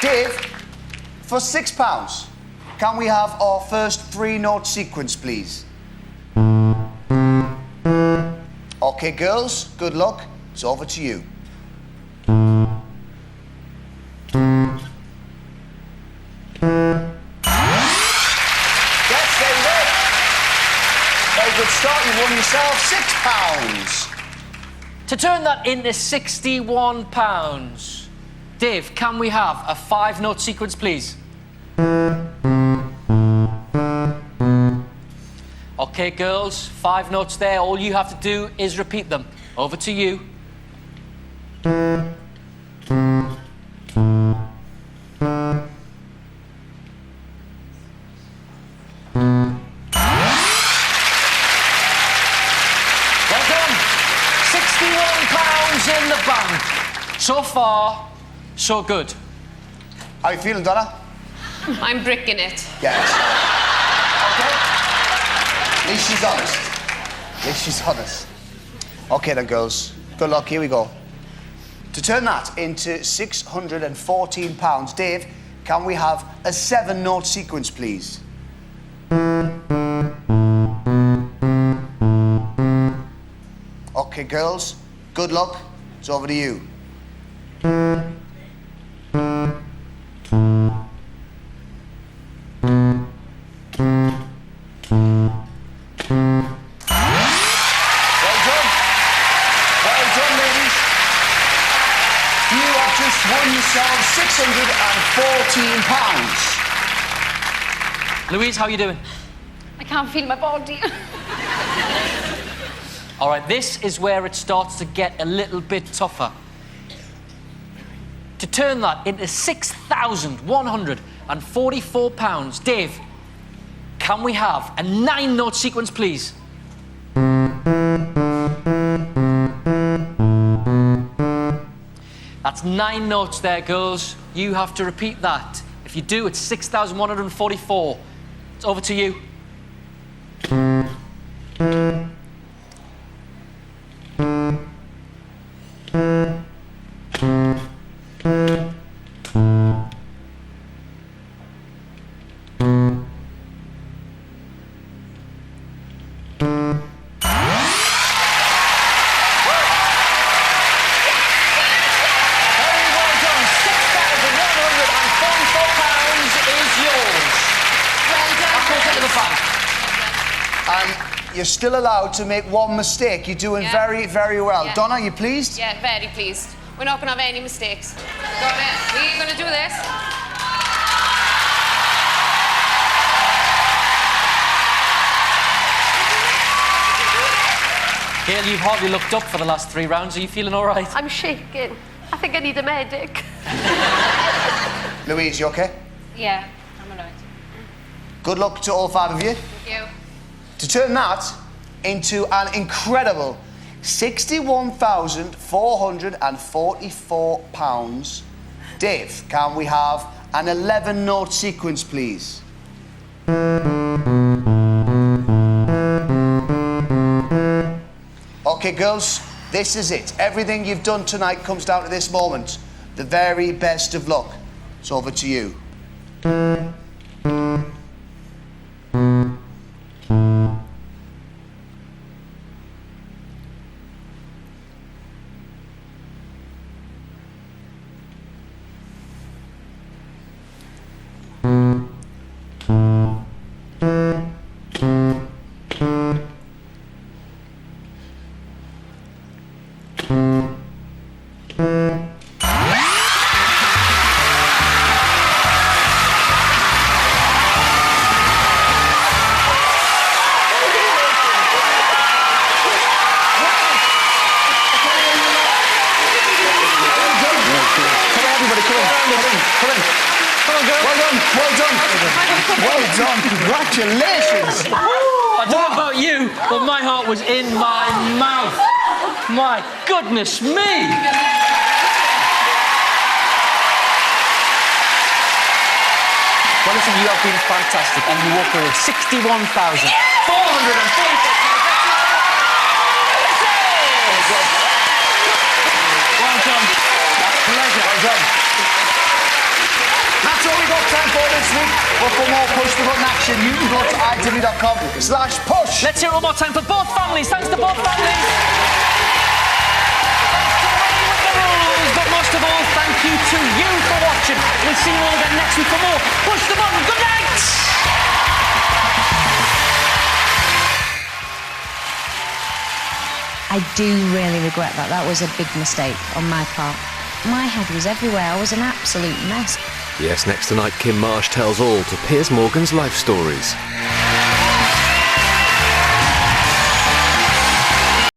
Dave, for £6, can we have our first 3-note sequence, please? OK, girls, good luck. It's over to you. Very good start. You won yourself £6. To turn that into £61, Dave, can we have a 5-note sequence, please? OK, girls, 5 notes there. All you have to do is repeat them. Over to you. £61 in the bank. So far, so good. How are you feeling, Donna? I'm bricking it. Yes. OK. At least she's honest. At least she's honest. OK then, girls. Good luck. Here we go. To turn that into £614, Dave, can we have a 7-note sequence, please? OK, girls. Good luck. It's over to you. Won yourself £614. Louise, how are you doing? I can't feel my body. All right, this is where it starts to get a little bit tougher. To turn that into £6,144, Dave, can we have a 9-note sequence, please? That's 9 notes there, girls. You have to repeat that. If you do, it's 6,144. It's over to you. And you're still allowed to make one mistake. You're doing very, very well. Yeah. Donna, you pleased? Yeah, very pleased. We're not going to have any mistakes. Got it. We're going to do this. Gail, you've hardly looked up for the last 3 rounds. Are you feeling all right? I'm shaking. I think I need a medic. Louise, you OK? Yeah, I'm all right. Good luck to all 5 of you. Thank you. To turn that into an incredible £61,444, Dave, can we have an 11-note sequence, please? OK, girls, this is it. Everything you've done tonight comes down to this moment. The very best of luck. It's over to you. Well done. Congratulations. I don't know about you, but my heart was in my mouth. My goodness me. Well, listen, you have been fantastic, and you walk away with £61,444. Well done. Pleasure. Well done. got time for this week. But for more push the button action, you can go to itv.com/push. Let's hear it one more time for both families. Thanks to both families. But most of all, thank you to you for watching. We'll see you all again next week for more Push the Button. Good night! I do really regret that. That was a big mistake on my part. My head was everywhere. I was an absolute mess. Yes, next tonight, Kim Marsh tells all to Piers Morgan's life stories.